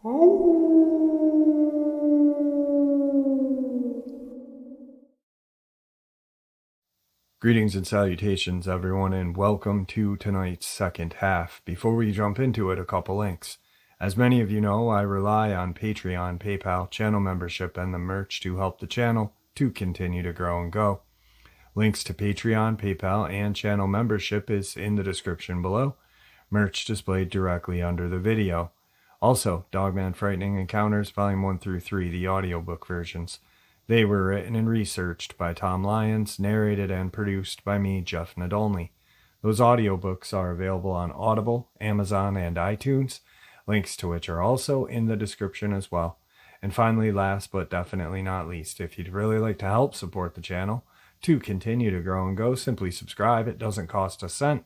Greetings and salutations, everyone, and welcome to tonight's second half. Before we jump into it, a couple links. As many of you know, I rely on Patreon, PayPal, channel membership, and the merch to help the channel to continue to grow and go. Links to Patreon, PayPal, and channel membership is in the description below. Merch displayed directly under the video. Also, Dogman Frightening Encounters, Volume 1 through 3, the audiobook versions. They were written and researched by Tom Lyons, narrated and produced by me, Jeff Nadolny. Those audiobooks are available on Audible, Amazon, and iTunes, links to which are also in the description as well. And finally, last but definitely not least, if you'd really like to help support the channel to continue to grow and go, simply subscribe. It doesn't cost a cent.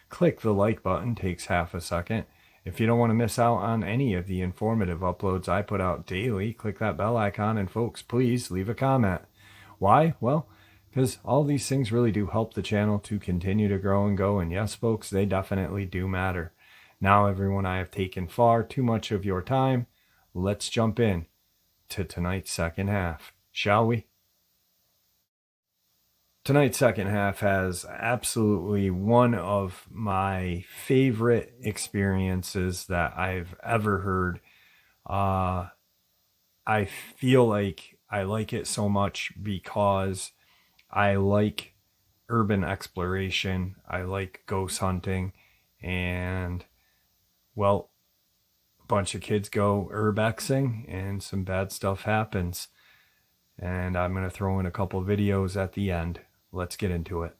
Click the like button, takes half a second. If you don't want to miss out on any of the informative uploads I put out daily, click that bell icon, and folks, please leave a comment. Why? Well, because all these things really do help the channel to continue to grow and go, and yes, folks, they definitely do matter. Now, everyone, I have taken far too much of your time. Let's jump in to tonight's second half, shall we? Tonight's second half has absolutely one of my favorite experiences that I've ever heard. I feel like I like it so much because I like urban exploration. I like ghost hunting, and, well, a bunch of kids go urbexing and some bad stuff happens. And I'm going to throw in a couple videos at the end. Let's get into it.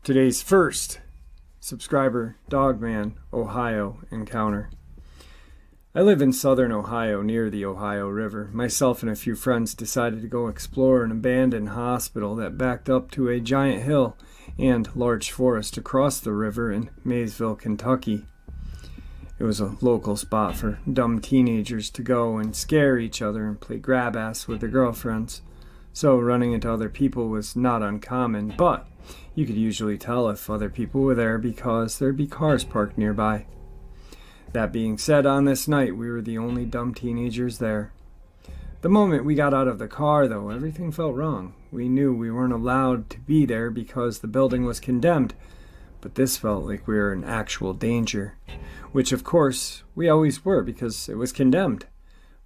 Today's first subscriber, Dogman, Ohio encounter. I live in southern Ohio near the Ohio River. Myself and a few friends decided to go explore an abandoned hospital that backed up to a giant hill and large forest across the river in Maysville, Kentucky. It was a local spot for dumb teenagers to go and scare each other and play grab-ass with their girlfriends. So running into other people was not uncommon, but you could usually tell if other people were there because there'd be cars parked nearby. That being said, on this night, we were the only dumb teenagers there. The moment we got out of the car, though, everything felt wrong. We knew we weren't allowed to be there because the building was condemned, but this felt like we were in actual danger, which of course we always were because it was condemned,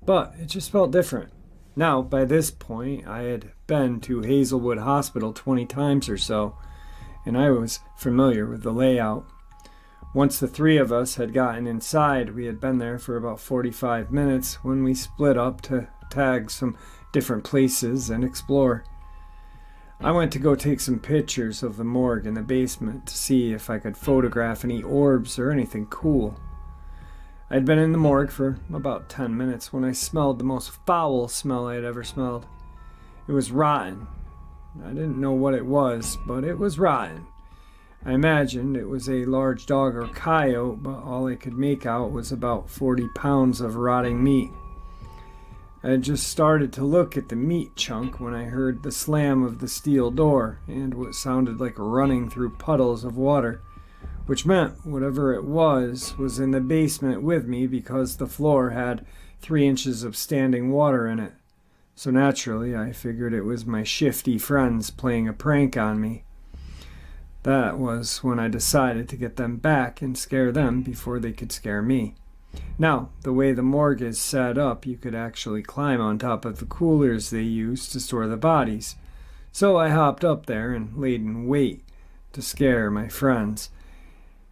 but it just felt different. Now, by this point, I had been to Hazelwood Hospital 20 times or so, and I was familiar with the layout. Once the three of us had gotten inside, we had been there for about 45 minutes when we split up to tag some different places and explore. I went to go take some pictures of the morgue in the basement to see if I could photograph any orbs or anything cool. I'd been in the morgue for about 10 minutes when I smelled the most foul smell I had ever smelled. It was rotten. I didn't know what it was, but it was rotten. I imagined it was a large dog or coyote, but all I could make out was about 40 pounds of rotting meat. I had just started to look at the meat chunk when I heard the slam of the steel door and what sounded like running through puddles of water, which meant whatever it was in the basement with me because the floor had 3 inches of standing water in it. So naturally, I figured it was my shifty friends playing a prank on me. That was when I decided to get them back and scare them before they could scare me. Now, the way the morgue is set up, you could actually climb on top of the coolers they use to store the bodies. So I hopped up there and laid in wait to scare my friends.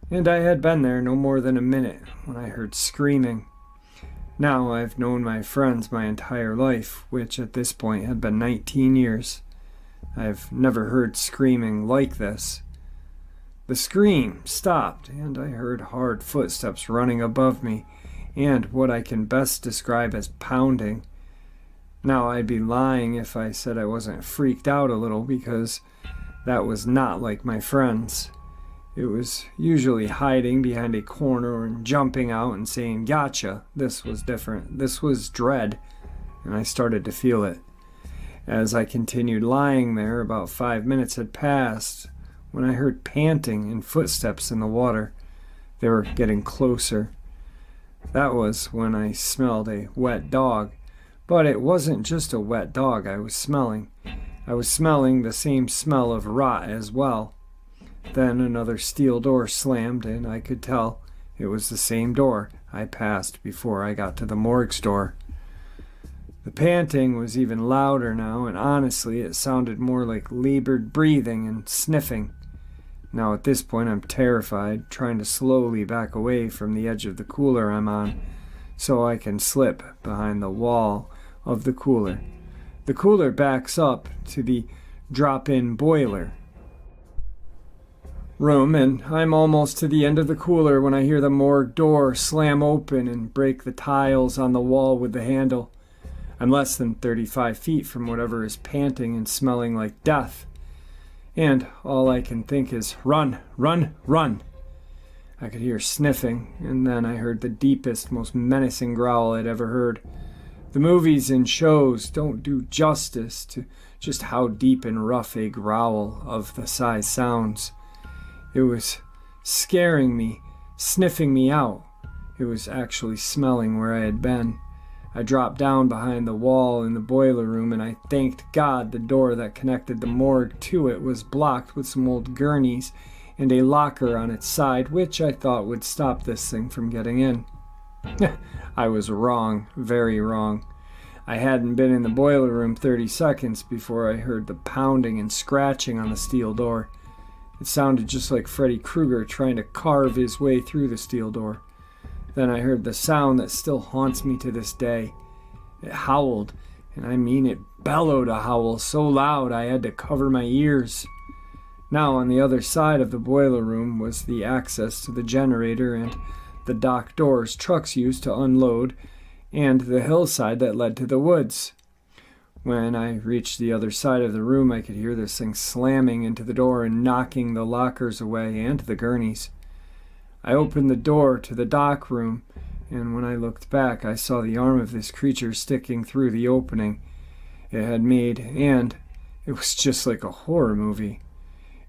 And I had been there no more than a minute when I heard screaming. Now I've known my friends my entire life, which at this point had been 19 years. I've never heard screaming like this. The scream stopped, and I heard hard footsteps running above me, and what I can best describe as pounding. Now, I'd be lying if I said I wasn't freaked out a little, because that was not like my friends. It was usually hiding behind a corner and jumping out and saying, "Gotcha." This was different. This was dread, and I started to feel it. As I continued lying there, about 5 minutes had passed when I heard panting and footsteps in the water. They were getting closer. That was when I smelled a wet dog. But it wasn't just a wet dog I was smelling. I was smelling the same smell of rot as well. Then another steel door slammed, and I could tell it was the same door I passed before I got to the morgue store. The panting was even louder now, and honestly, it sounded more like labored breathing and sniffing. Now at this point, I'm terrified, trying to slowly back away from the edge of the cooler I'm on, so I can slip behind the wall of the cooler. The cooler backs up to the drop-in boiler room, and I'm almost to the end of the cooler when I hear the morgue door slam open and break the tiles on the wall with the handle. I'm less than 35 feet from whatever is panting and smelling like death. And all I can think is, run, run, run. I could hear sniffing, and then I heard the deepest, most menacing growl I'd ever heard. The movies and shows don't do justice to just how deep and rough a growl of the size sounds. It was scaring me, sniffing me out. It was actually smelling where I had been. I dropped down behind the wall in the boiler room, and I thanked God the door that connected the morgue to it was blocked with some old gurneys and a locker on its side, which I thought would stop this thing from getting in. I was wrong, very wrong. I hadn't been in the boiler room 30 seconds before I heard the pounding and scratching on the steel door. It sounded just like Freddy Krueger trying to carve his way through the steel door. Then I heard the sound that still haunts me to this day. It howled, and I mean it bellowed a howl so loud I had to cover my ears. Now on the other side of the boiler room was the access to the generator and the dock doors trucks used to unload, and the hillside that led to the woods. When I reached the other side of the room, I could hear this thing slamming into the door and knocking the lockers away and the gurneys. I opened the door to the dock room, and when I looked back, I saw the arm of this creature sticking through the opening it had made, and it was just like a horror movie.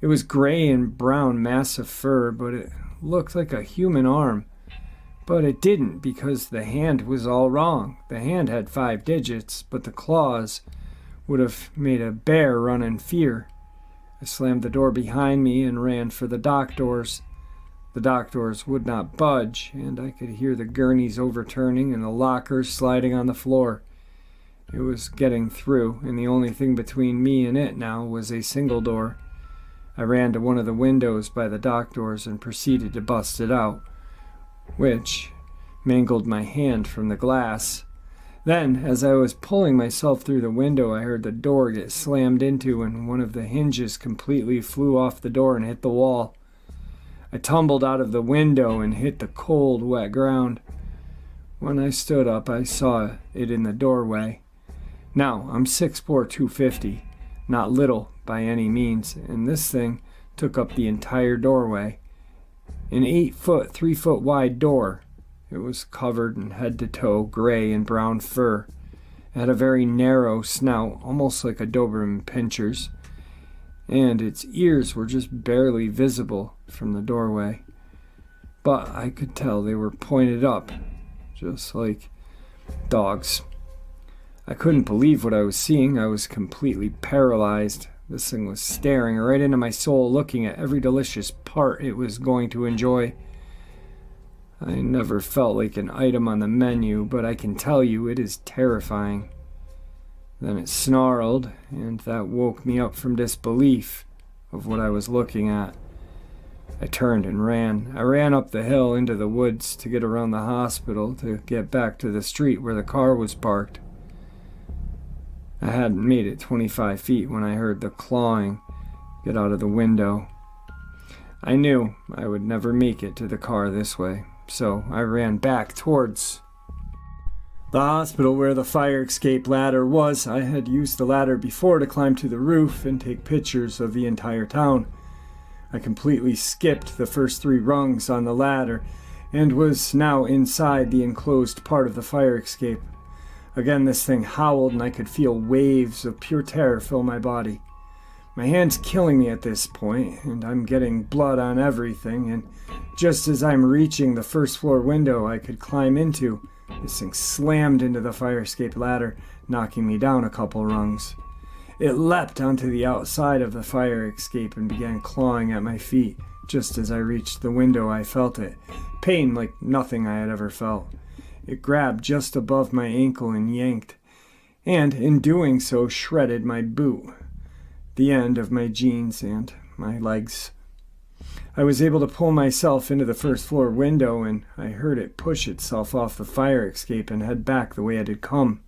It was gray and brown, massive fur, but it looked like a human arm. But it didn't, because the hand was all wrong. The hand had 5 digits, but the claws would have made a bear run in fear. I slammed the door behind me and ran for the dock doors. The dock doors would not budge, and I could hear the gurneys overturning and the lockers sliding on the floor. It was getting through, and the only thing between me and it now was a single door. I ran to one of the windows by the dock doors and proceeded to bust it out, which mangled my hand from the glass. Then, as I was pulling myself through the window, I heard the door get slammed into, and one of the hinges completely flew off the door and hit the wall. I tumbled out of the window and hit the cold, wet ground. When I stood up, I saw it in the doorway. Now, I'm 6'4", 250, not little by any means, and this thing took up the entire doorway. An 8-foot, 3-foot wide door. It was covered in head to toe gray and brown fur. It had a very narrow snout, almost like a Doberman Pinscher's, and its ears were just barely visible from the doorway. But I could tell they were pointed up, just like dogs. I couldn't believe what I was seeing. I was completely paralyzed. This thing was staring right into my soul, looking at every delicious part it was going to enjoy. I never felt like an item on the menu, but I can tell you it is terrifying. Then it snarled, and that woke me up from disbelief of what I was looking at. I turned and ran. I ran up the hill into the woods to get around the hospital to get back to the street where the car was parked. I hadn't made it 25 feet when I heard the clawing get out of the window. I knew I would never make it to the car this way, so I ran back towards the hospital where the fire escape ladder was. I had used the ladder before to climb to the roof and take pictures of the entire town. I completely skipped the first 3 rungs on the ladder and was now inside the enclosed part of the fire escape. Again, this thing howled, and I could feel waves of pure terror fill my body. My hand's killing me at this point, and I'm getting blood on everything, and just as I'm reaching the first floor window I could climb into, this thing slammed into the fire escape ladder, knocking me down a couple rungs. It leapt onto the outside of the fire escape and began clawing at my feet. Just as I reached the window, I felt it. Pain like nothing I had ever felt. It grabbed just above my ankle and yanked, and in doing so shredded my boot, the end of my jeans and my legs. I was able to pull myself into the first floor window, and I heard it push itself off the fire escape and head back the way it had come.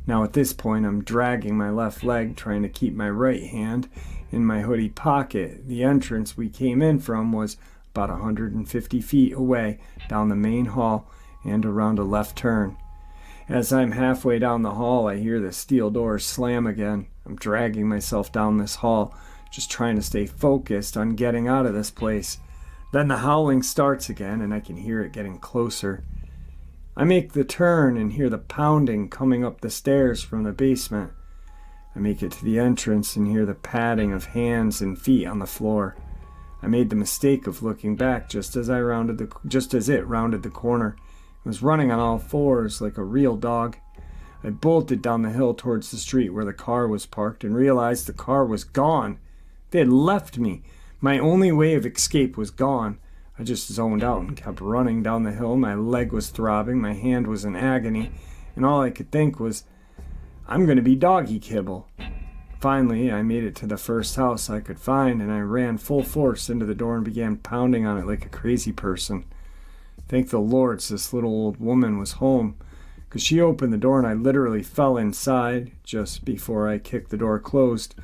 Now at this point I'm dragging my left leg, trying to keep my right hand in my hoodie pocket. The entrance we came in from was about 150 feet away down the main hall and around a left turn. As I'm halfway down the hall, I hear the steel doors slam again. I'm dragging myself down this hall, just trying to stay focused on getting out of this place. Then the howling starts again, and I can hear it getting closer. I make the turn and hear the pounding coming up the stairs from the basement. I make it to the entrance and hear the padding of hands and feet on the floor. I made the mistake of looking back just as it rounded the corner. It was running on all fours like a real dog. I bolted down the hill towards the street where the car was parked and realized the car was gone. They had left me. My only way of escape was gone. I just zoned out and kept running down the hill. My leg was throbbing, my hand was in agony, and all I could think was, I'm going to be doggy kibble. Finally, I made it to the first house I could find, and I ran full force into the door and began pounding on it like a crazy person. Thank the Lords this little old woman was home, because she opened the door and I literally fell inside just before I kicked the door closed.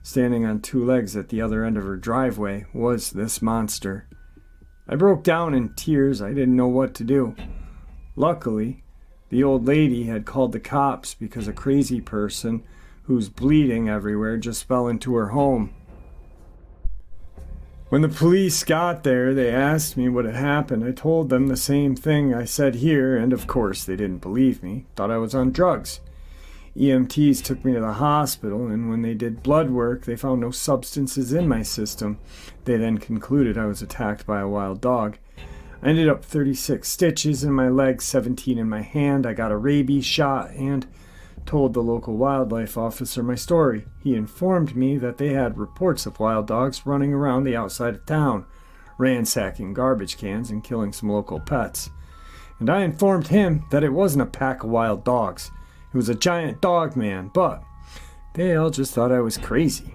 Standing on two legs at the other end of her driveway was this monster. I broke down in tears. I didn't know what to do. Luckily, the old lady had called the cops because a crazy person who's bleeding everywhere just fell into her home. When the police got there, they asked me what had happened. I told them the same thing I said here, and of course they didn't believe me, thought I was on drugs. EMTs took me to the hospital, and when they did blood work, they found no substances in my system. They then concluded I was attacked by a wild dog. I ended up 36 stitches in my leg, 17 in my hand. I got a rabies shot and told the local wildlife officer my story. He informed me that they had reports of wild dogs running around the outside of town, ransacking garbage cans and killing some local pets. And I informed him that it wasn't a pack of wild dogs. It was a giant Dogman, but they all just thought I was crazy.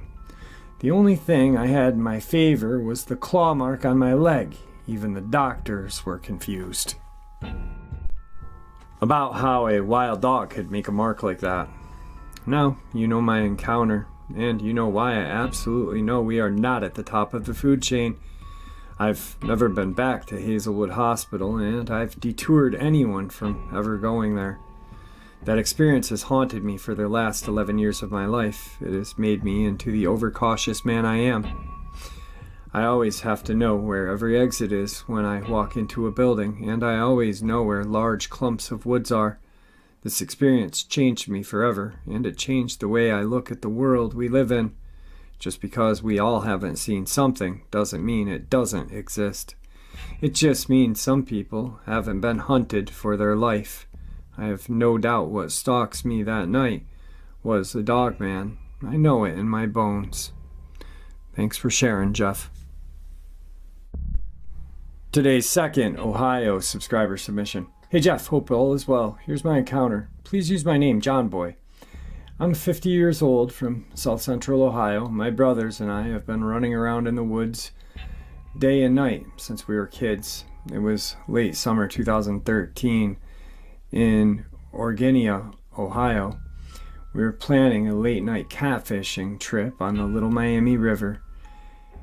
The only thing I had in my favor was the claw mark on my leg. Even the doctors were confused about how a wild dog could make a mark like that. Now, you know my encounter, and you know why I absolutely know we are not at the top of the food chain. I've never been back to Hazelwood Hospital, and I've detoured anyone from ever going there. That experience has haunted me for the last 11 years of my life. It has made me into the overcautious man I am. I always have to know where every exit is when I walk into a building, and I always know where large clumps of woods are. This experience changed me forever, and it changed the way I look at the world we live in. Just because we all haven't seen something doesn't mean it doesn't exist. It just means some people haven't been hunted for their life. I have no doubt what stalks me that night was the Dogman. I know it in my bones. Thanks for sharing, Jeff. Today's second Ohio subscriber submission. Hey Jeff, hope all is well. Here's my encounter. Please use my name, John Boy. I'm 50 years old from South Central Ohio. My brothers and I have been running around in the woods day and night since we were kids. It was late summer 2013 in Orginia, Ohio. We were planning a late night catfishing trip on the Little Miami River.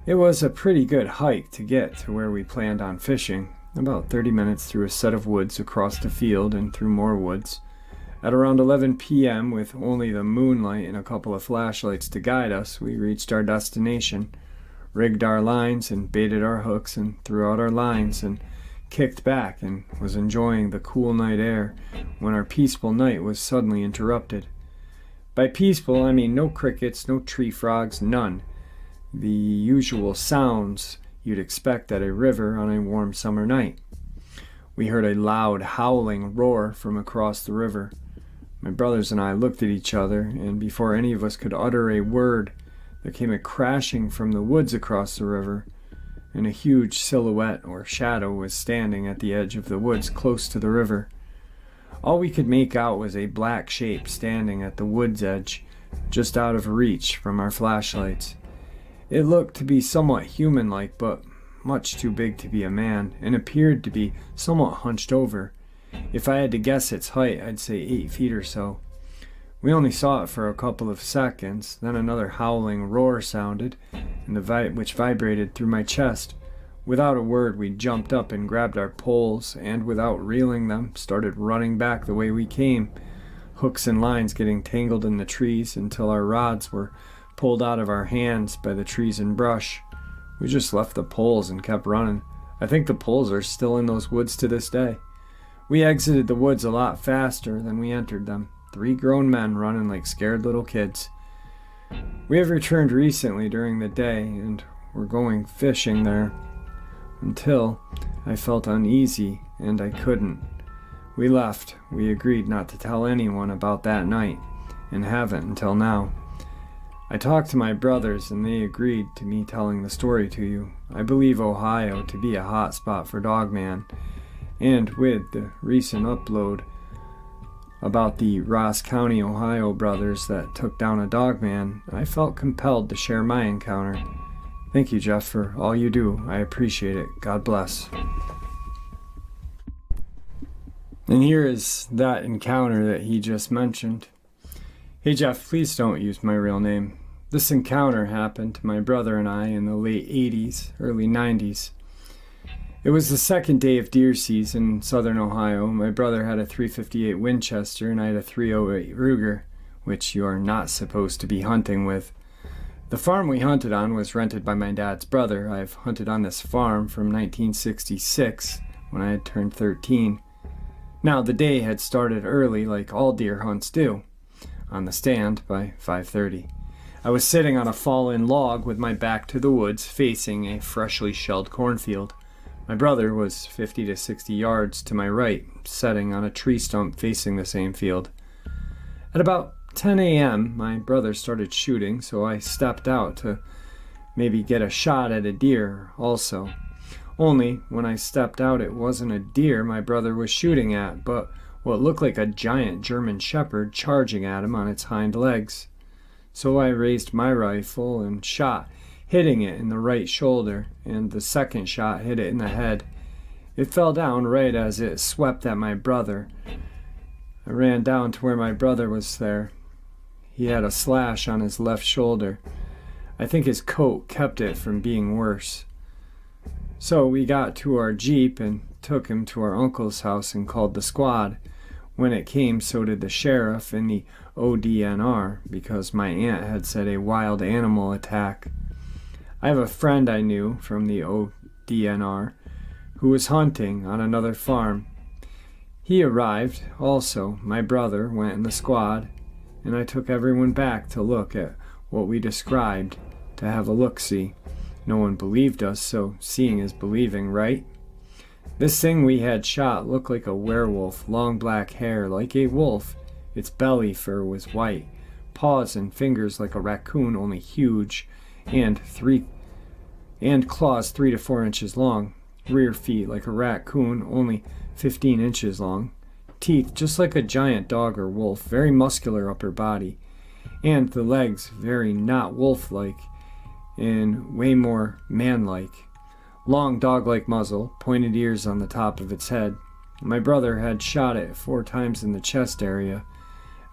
It was a pretty good hike to get to where we planned on fishing, about 30 minutes through a set of woods across the field and through more woods. At around 11 p.m., with only the moonlight and a couple of flashlights to guide us, we reached our destination, rigged our lines and baited our hooks and threw out our lines and kicked back and was enjoying the cool night air when our peaceful night was suddenly interrupted. By peaceful, I mean no crickets, no tree frogs, none. The usual sounds you'd expect at a river on a warm summer night. We heard a loud howling roar from across the river. My brothers and I looked at each other, and before any of us could utter a word, there came a crashing from the woods across the river, and a huge silhouette or shadow was standing at the edge of the woods close to the river. All we could make out was a black shape standing at the wood's edge, just out of reach from our flashlights. It looked to be somewhat human-like, but much too big to be a man, and appeared to be somewhat hunched over. If I had to guess its height, I'd say 8 feet or so. We only saw it for a couple of seconds, then another howling roar sounded, and which vibrated through my chest. Without a word, we jumped up and grabbed our poles, and without reeling them, started running back the way we came, hooks and lines getting tangled in the trees until our rods were pulled out of our hands by the trees and brush. We just left the poles and kept running. I think the poles are still in those woods to this day. We exited the woods a lot faster than we entered them. 3 grown men running like scared little kids. We have returned recently during the day and were going fishing there until I felt uneasy and I couldn't. We left. We agreed not to tell anyone about that night and haven't until now. I talked to my brothers and they agreed to me telling the story to you. I believe Ohio to be a hot spot for Dogman, and with the recent upload about the Ross County, Ohio brothers that took down a Dogman, I felt compelled to share my encounter. Thank you, Jeff, for all you do. I appreciate it. God bless. And here is that encounter that he just mentioned. Hey, Jeff, please don't use my real name. This encounter happened to my brother and I in the late 80s, early 90s. It was the second day of deer season in southern Ohio. My brother had a .358 Winchester and I had a .308 Ruger, which you are not supposed to be hunting with. The farm we hunted on was rented by my dad's brother. I've hunted on this farm from 1966, when I had turned 13. Now, the day had started early, like all deer hunts do, on the stand by 5:30. I was sitting on a fallen log with my back to the woods, facing a freshly shelled cornfield. My brother was 50 to 60 yards to my right, sitting on a tree stump facing the same field. At about 10 a.m., my brother started shooting, so I stepped out to maybe get a shot at a deer also. Only, when I stepped out, it wasn't a deer my brother was shooting at, but what looked like a giant German shepherd charging at him on its hind legs. So I raised my rifle and shot, hitting it in the right shoulder, and the second shot hit it in the head. It fell down right as it swept at my brother. I ran down to where my brother was there. He had a slash on his left shoulder. I think his coat kept it from being worse. So we got to our Jeep and took him to our uncle's house and called the squad. When it came, so did the sheriff and the ODNR, because my aunt had said a wild animal attack. I have a friend I knew from the ODNR who was hunting on another farm. He arrived also. My brother went in the squad, and I took everyone back to look at what we described, to have a look-see. No one believed us, so seeing is believing, right? This thing we had shot looked like a werewolf, long black hair like a wolf. Its belly fur was white, paws and fingers like a raccoon, only huge, and claws 3 to 4 inches long. Rear feet like a raccoon, only 15 inches long. Teeth just like a giant dog or wolf, very muscular upper body. And the legs very not wolf-like and way more man-like. Long dog-like muzzle, pointed ears on the top of its head. My brother had shot it 4 times in the chest area.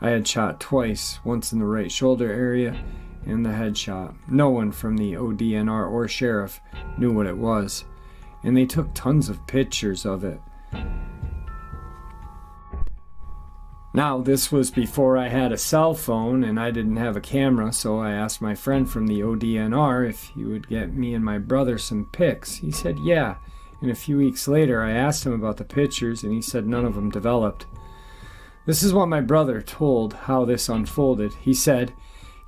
I had shot twice, once in the right shoulder area and the head shot. No one from the ODNR or sheriff knew what it was, and they took tons of pictures of it. Now, this was before I had a cell phone and I didn't have a camera, so I asked my friend from the ODNR if he would get me and my brother some pics. He said yeah, and a few weeks later I asked him about the pictures and he said none of them developed. This is what my brother told how this unfolded. He said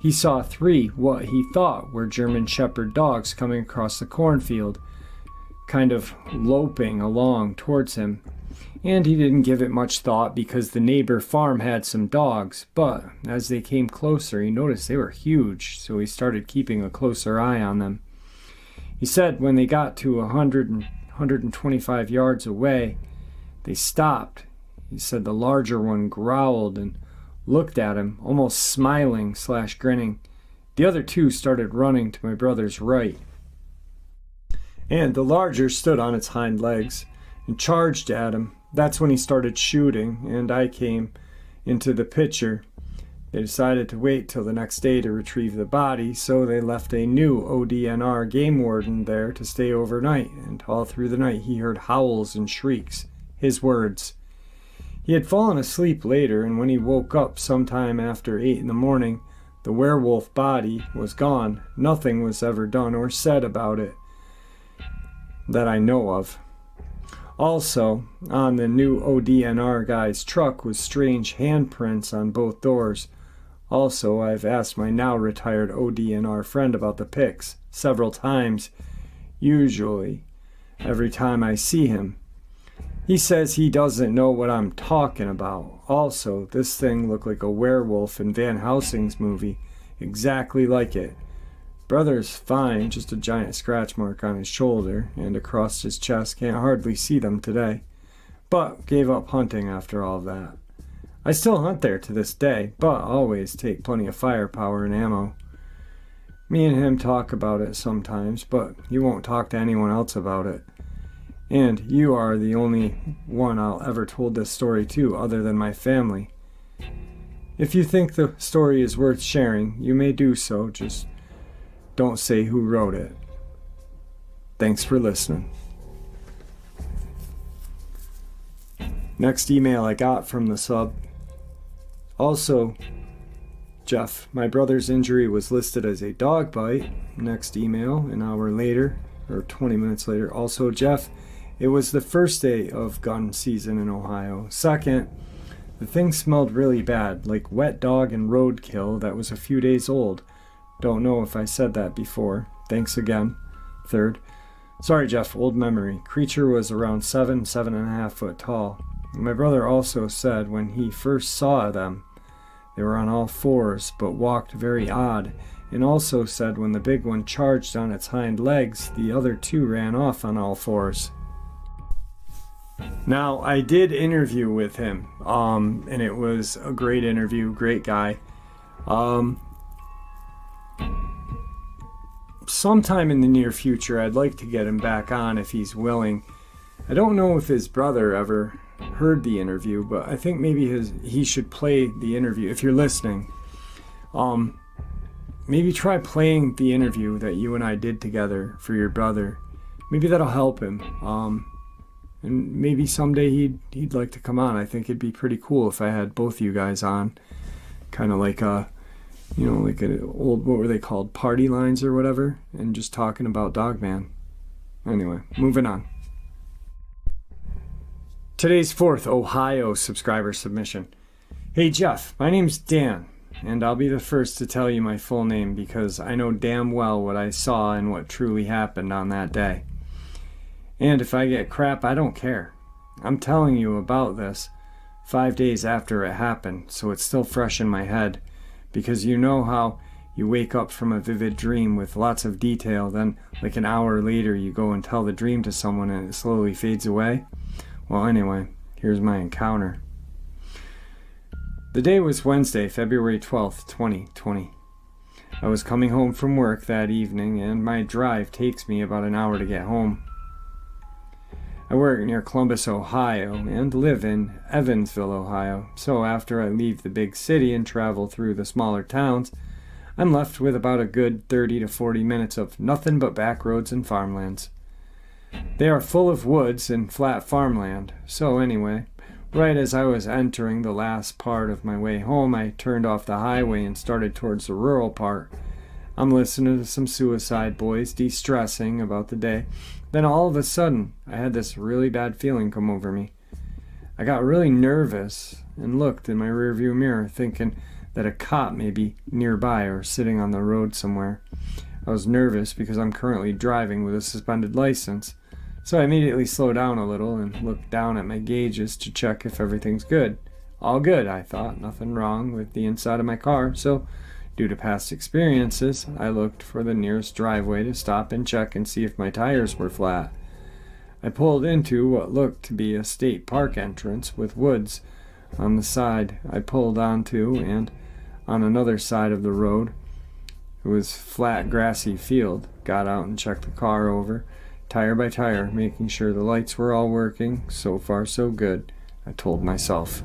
he saw 3 what he thought were German Shepherd dogs coming across the cornfield, kind of loping along towards him. And he didn't give it much thought because the neighbor farm had some dogs, but as they came closer, he noticed they were huge, so he started keeping a closer eye on them. He said when they got to 125 yards away, they stopped. He said the larger one growled and looked at him, almost smiling/grinning. The other 2 started running to my brother's right. And the larger stood on its hind legs and charged at him. That's when he started shooting, and I came into the picture. They decided to wait till the next day to retrieve the body, so they left a new ODNR game warden there to stay overnight, and all through the night he heard howls and shrieks. His words. He had fallen asleep later, and when he woke up sometime after 8 in the morning, the werewolf body was gone. Nothing was ever done or said about it that I know of. Also, on the new ODNR guy's truck was strange handprints on both doors. Also, I've asked my now retired ODNR friend about the pics several times, usually every time I see him. He says he doesn't know what I'm talking about. Also, this thing looked like a werewolf in Van Helsing's movie, exactly like it. Brother's fine, just a giant scratch mark on his shoulder and across his chest. Can't hardly see them today, but gave up hunting after all of that. I still hunt there to this day, but always take plenty of firepower and ammo. Me and him talk about it sometimes, but he won't talk to anyone else about it. And you are the only one I'll ever told this story to other than my family. If you think the story is worth sharing, you may do so, just don't say who wrote it. Thanks for listening. Next email I got from the sub. Also, Jeff, my brother's injury was listed as a dog bite. Next email, an hour later, or 20 minutes later. Also, Jeff, it was the first day of gun season in Ohio. Second, the thing smelled really bad, like wet dog and roadkill that was a few days old. Don't know if I said that before. Thanks again. Third, sorry Jeff, old memory. Creature was around 7.5 foot tall. My brother also said when he first saw them, they were on all fours but walked very odd, and also said when the big one charged on its hind legs, the other 2 ran off on all fours. Now, I did interview with him, and it was a great interview, great guy. Sometime in the near future, I'd like to get him back on if he's willing. I don't know if his brother ever heard the interview, but I think maybe he should play the interview. If you're listening, maybe try playing the interview that you and I did together for your brother. Maybe that'll help him. And maybe someday he'd like to come on. I think it'd be pretty cool if I had both you guys on, kind of like like an old, what were they called, party lines or whatever, and just talking about Dogman. Anyway, moving on. Today's 4th Ohio subscriber submission. Hey Jeff, my name's Dan, and I'll be the first to tell you my full name because I know damn well what I saw and what truly happened on that day. And if I get crap, I don't care. I'm telling you about this 5 days after it happened, so it's still fresh in my head. Because you know how you wake up from a vivid dream with lots of detail, then like an hour later you go and tell the dream to someone and it slowly fades away? Well, anyway, here's my encounter. The day was Wednesday, February 12th, 2020. I was coming home from work that evening, and my drive takes me about an hour to get home. I work near Columbus, Ohio, and live in Evansville, Ohio, so after I leave the big city and travel through the smaller towns, I'm left with about a good 30 to 40 minutes of nothing but back roads and farmlands. They are full of woods and flat farmland, so anyway, right as I was entering the last part of my way home, I turned off the highway and started towards the rural part. I'm listening to some Suicide Boys, de-stressing about the day. Then all of a sudden, I had this really bad feeling come over me. I got really nervous and looked in my rearview mirror, thinking that a cop may be nearby or sitting on the road somewhere. I was nervous because I'm currently driving with a suspended license, so I immediately slowed down a little and looked down at my gauges to check if everything's good. All good, I thought. Nothing wrong with the inside of my car, so due to past experiences, I looked for the nearest driveway to stop and check and see if my tires were flat. I pulled into what looked to be a state park entrance with woods on the side I pulled onto, and on another side of the road it was flat grassy field. Got out and checked the car over, tire by tire, making sure the lights were all working. So far so good, I told myself.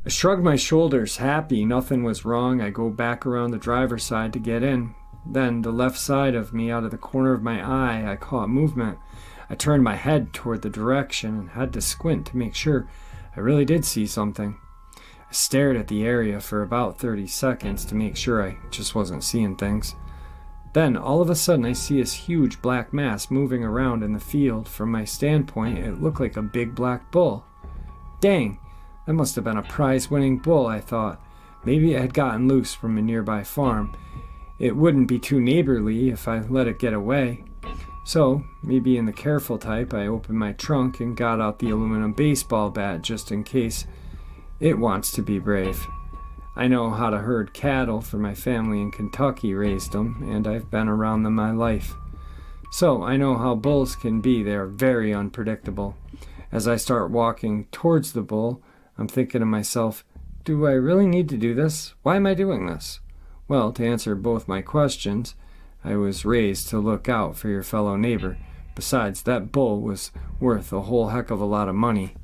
I shrugged my shoulders, happy nothing was wrong. I go back around the driver's side to get in. Then, the left side of me, out of the corner of my eye, I caught movement. I turned my head toward the direction and had to squint to make sure I really did see something. I stared at the area for about 30 seconds to make sure I just wasn't seeing things. Then, all of a sudden, I see this huge black mass moving around in the field. From my standpoint, it looked like a big black bull. Dang, that must have been a prize-winning bull, I thought. Maybe it had gotten loose from a nearby farm. It wouldn't be too neighborly if I let it get away. So, me being the careful type, I opened my trunk and got out the aluminum baseball bat just in case it wants to be brave. I know how to herd cattle, for my family in Kentucky raised them, and I've been around them my life. So, I know how bulls can be. They are very unpredictable. As I start walking towards the bull, I'm thinking to myself, do I really need to do this? Why am I doing this? Well, to answer both my questions, I was raised to look out for your fellow neighbor. Besides, that bull was worth a whole heck of a lot of money.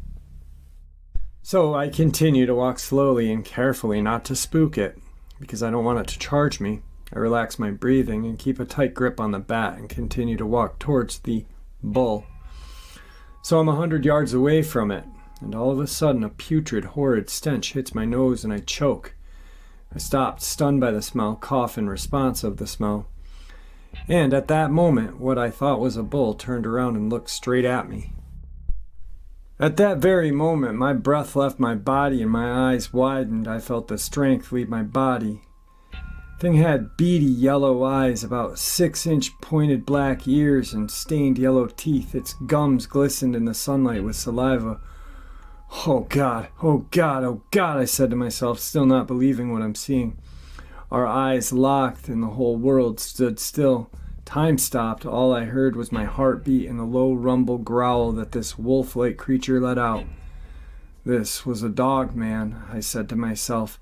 So I continue to walk slowly and carefully, not to spook it, because I don't want it to charge me. I relax my breathing and keep a tight grip on the bat and continue to walk towards the bull. So I'm 100 yards away from it, and all of a sudden a putrid, horrid stench hits my nose and I choke. I stopped, stunned by the smell, cough in response of the smell. And at that moment, what I thought was a bull turned around and looked straight at me. At that very moment, my breath left my body and my eyes widened. I felt the strength leave my body. Thing had beady yellow eyes, about 6-inch pointed black ears, and stained yellow teeth. Its gums glistened in the sunlight with saliva. Oh God, oh God, oh God, I said to myself, still not believing what I'm seeing. Our eyes locked and the whole world stood still. Time stopped. All I heard was my heartbeat and the low rumble growl that this wolf-like creature let out. This was a Dogman, I said to myself.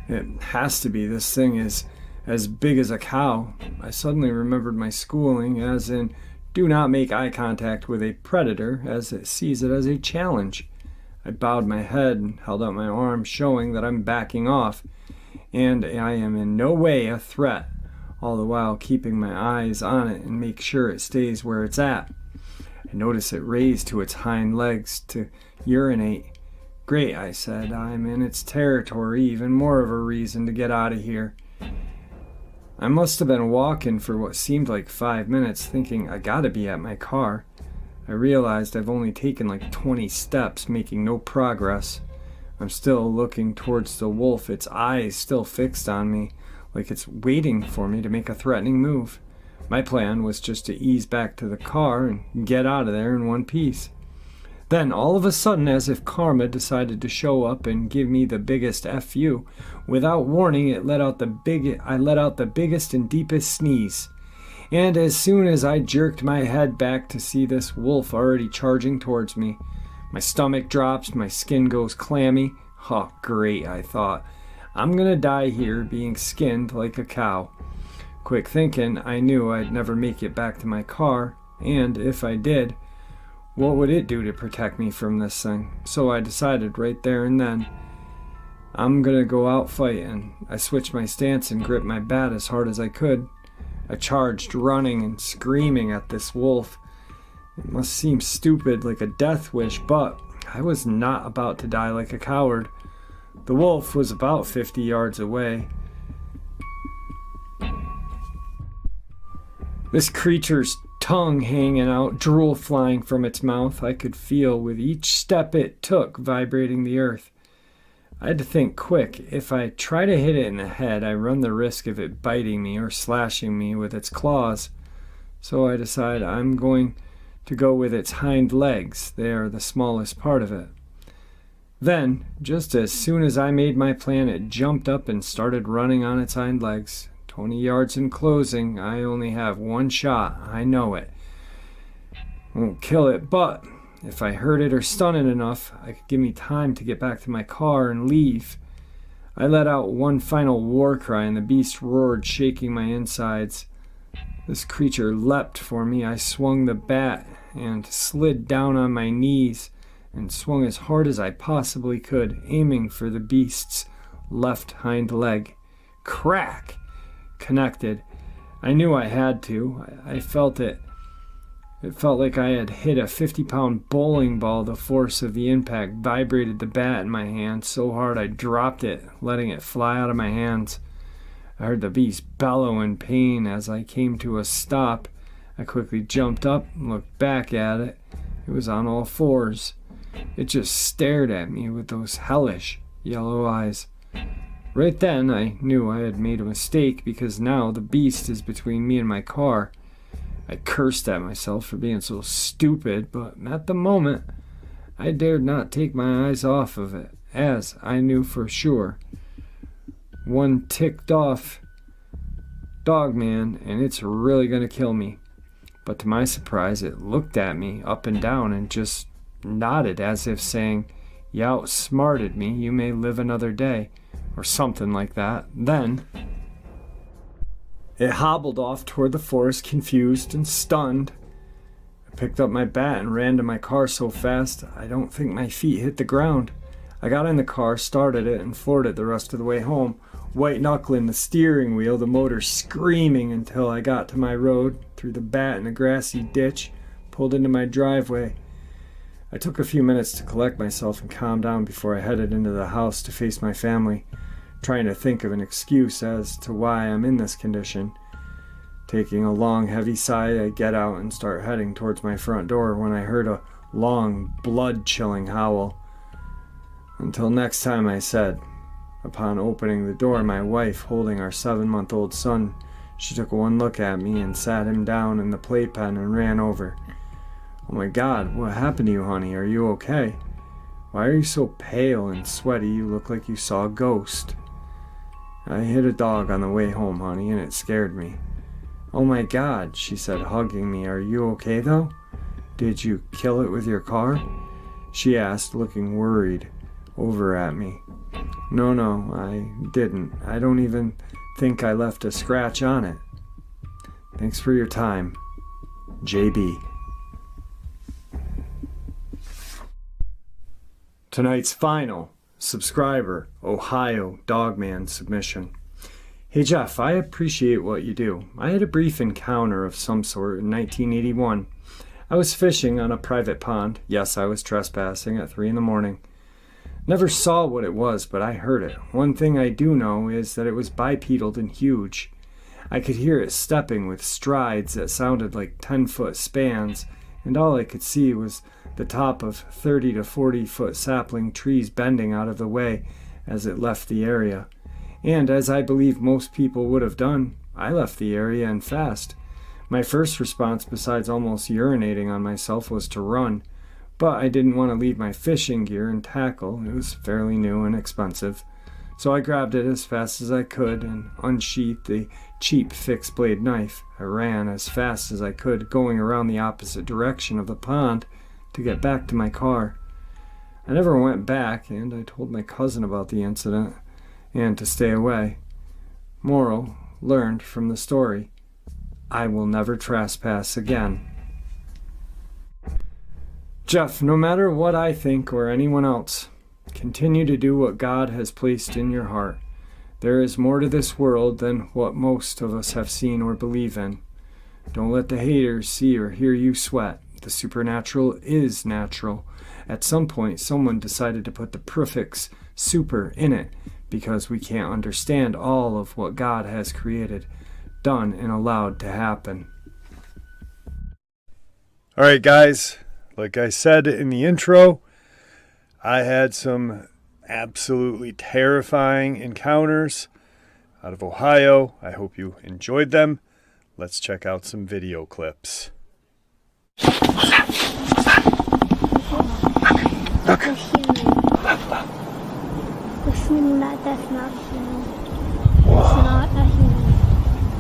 It has to be. This thing is as big as a cow. I suddenly remembered my schooling, as in, do not make eye contact with a predator, as it sees it as a challenge. I bowed my head and held out my arm, showing that I'm backing off, and I am in no way a threat, all the while keeping my eyes on it and make sure it stays where it's at. I notice it raised to its hind legs to urinate. Great, I said, I'm in its territory, even more of a reason to get out of here. I must have been walking for what seemed like 5 minutes, thinking I gotta be at my car. I realized I've only taken like 20 steps, making no progress. I'm still looking towards the wolf, its eyes still fixed on me, like it's waiting for me to make a threatening move. My plan was just to ease back to the car and get out of there in one piece. Then, all of a sudden, as if karma decided to show up and give me the biggest FU, without warning, I let out the biggest and deepest sneeze. And as soon as I jerked my head back to see this wolf already charging towards me, my stomach drops, my skin goes clammy. Oh, great, I thought. I'm gonna die here being skinned like a cow. Quick thinking, I knew I'd never make it back to my car, and if I did, what would it do to protect me from this thing? So I decided right there and then, I'm gonna go out fighting. I switched my stance and gripped my bat as hard as I could. I charged, running and screaming at this wolf. It must seem stupid, like a death wish, but I was not about to die like a coward. The wolf was about 50 yards away. This creature's tongue hanging out, drool flying from its mouth. I could feel with each step it took vibrating the earth. I had to think quick. If I try to hit it in the head, I run the risk of it biting me or slashing me with its claws. So I decide I'm going to go with its hind legs. They are the smallest part of it. Then, just as soon as I made my plan, it jumped up and started running on its hind legs. 20 yards in closing. I only have one shot. I know it. Won't kill it, but if I hurt it or stun it enough, it could give me time to get back to my car and leave. I let out one final war cry and the beast roared, shaking my insides. This creature leapt for me. I swung the bat and slid down on my knees and swung as hard as I possibly could, aiming for the beast's left hind leg. Crack! Connected. I knew I had to. I felt it. It felt like I had hit a 50-pound bowling ball. The force of the impact vibrated the bat in my hand so hard I dropped it, letting it fly out of my hands. I heard the beast bellow in pain as I came to a stop. I quickly jumped up and looked back at it. It was on all fours. It just stared at me with those hellish yellow eyes. Right then, I knew I had made a mistake because now the beast is between me and my car. I cursed at myself for being so stupid, but at the moment, I dared not take my eyes off of it, as I knew for sure. One ticked off Dogman, and it's really going to kill me. But to my surprise, it looked at me up and down and just nodded as if saying, "You outsmarted me, you may live another day," or something like that. Then it hobbled off toward the forest, confused and stunned. I picked up my bat and ran to my car so fast I don't think my feet hit the ground. I got in the car, started it, and floored it the rest of the way home, white-knuckling the steering wheel, the motor screaming until I got to my road, threw the bat in a grassy ditch, pulled into my driveway. I took a few minutes to collect myself and calm down before I headed into the house to face my family, trying to think of an excuse as to why I'm in this condition. Taking a long, heavy sigh, I get out and start heading towards my front door when I heard a long, blood-chilling howl. "Until next time," I said. Upon opening the door, my wife, holding our 7-month-old son, she took one look at me and sat him down in the playpen and ran over. "Oh my God, what happened to you, honey? Are you okay? Why are you so pale and sweaty? You look like you saw a ghost." "I hit a dog on the way home, honey, and it scared me." "Oh my God," she said, hugging me. "Are you okay, though? Did you kill it with your car?" she asked, looking worried over at me. No, I didn't. I don't even think I left a scratch on it. Thanks for your time, JB." Tonight's final subscriber, Ohio Dogman submission. "Hey Jeff, I appreciate what you do. I had a brief encounter of some sort in 1981. I was fishing on a private pond. Yes, I was trespassing at 3 a.m. Never saw what it was, but I heard it. One thing I do know is that it was bipedal and huge. I could hear it stepping with strides that sounded like 10-foot spans, and all I could see was the top of 30 to 40-foot sapling trees bending out of the way as it left the area. And as I believe most people would have done, I left the area and fast. My first response, besides almost urinating on myself, was to run. But I didn't want to leave my fishing gear and tackle. It was fairly new and expensive. So I grabbed it as fast as I could and unsheathed the cheap fixed blade knife. I ran as fast as I could, going around the opposite direction of the pond to get back to my car. I never went back, and I told my cousin about the incident and to stay away. Moral learned from the story: I will never trespass again. Jeff, no matter what I think or anyone else, continue to do what God has placed in your heart. There is more to this world than what most of us have seen or believe in. Don't let the haters see or hear you sweat. The supernatural is natural. At some point, someone decided to put the prefix super in it because we can't understand all of what God has created, done, and allowed to happen. All right, guys, like I said in the intro, I had some absolutely terrifying encounters out of Ohio. I hope you enjoyed them. Let's check out some video clips. Look. A human. That's not human. That's not a human.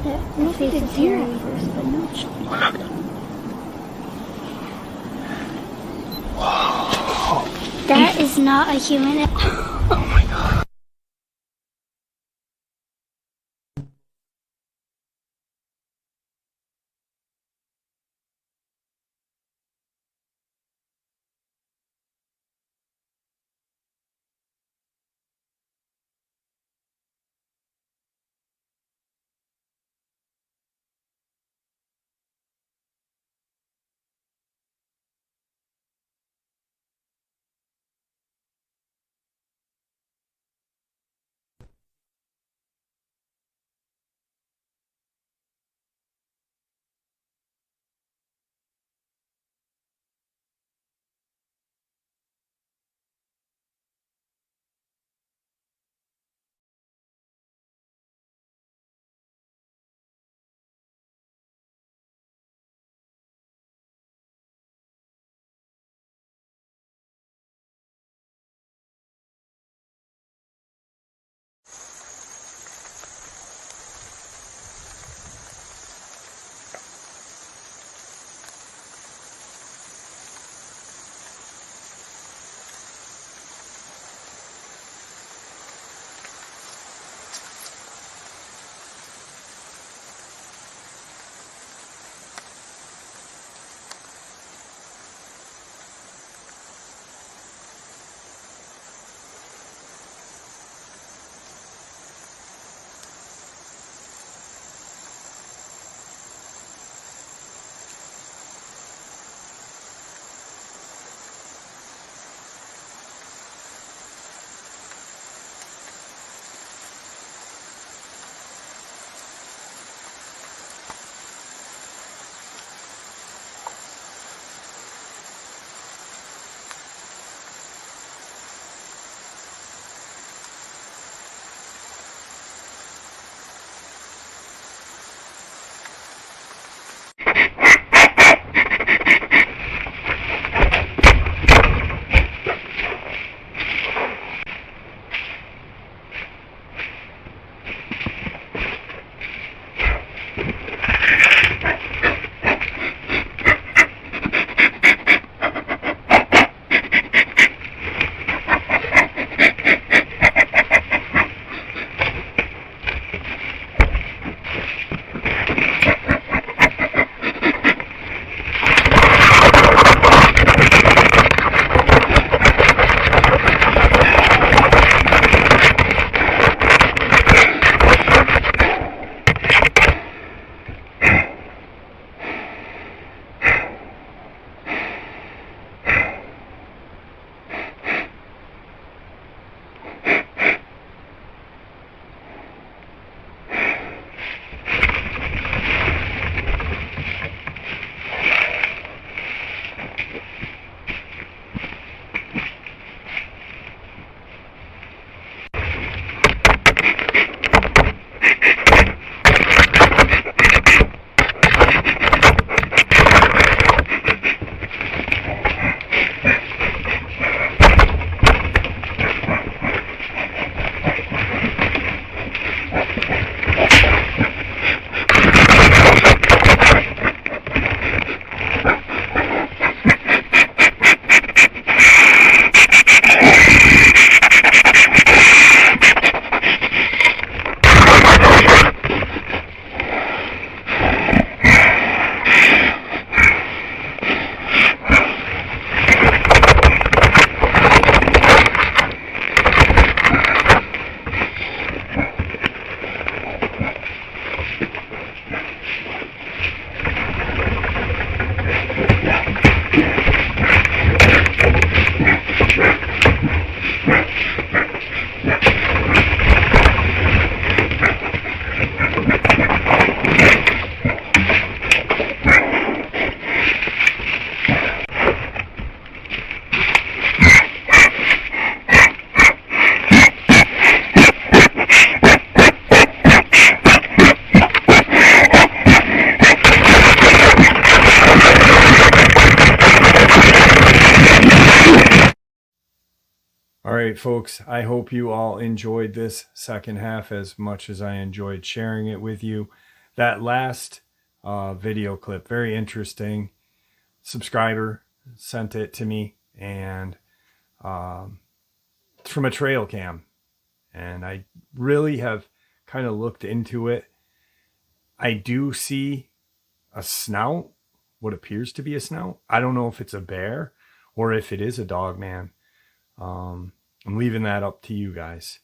That face is hairy first, but no. That is not a human. Oh my god. All right, folks, I hope you all enjoyed this second half as much as I enjoyed sharing it with you. That last video clip, very interesting. Subscriber sent it to me, and it's from a trail cam. And I really have kind of looked into it. I do see a snout, what appears to be a snout. I don't know if it's a bear or if it is a Dogman. I'm leaving that up to you guys.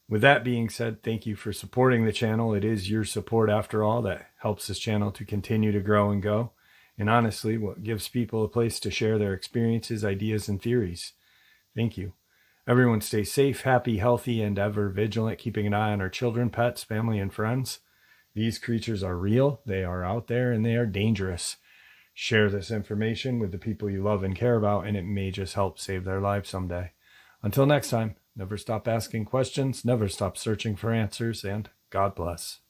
With that being said, thank you for supporting the channel. It is your support, after all, that helps this channel to continue to grow and go. And honestly, what gives people a place to share their experiences, ideas, and theories. Thank you. Everyone stay safe, happy, healthy, and ever vigilant, keeping an eye on our children, pets, family, and friends. These creatures are real, they are out there, and they are dangerous. Share this information with the people you love and care about, and it may just help save their lives someday. Until next time, never stop asking questions, never stop searching for answers, and God bless.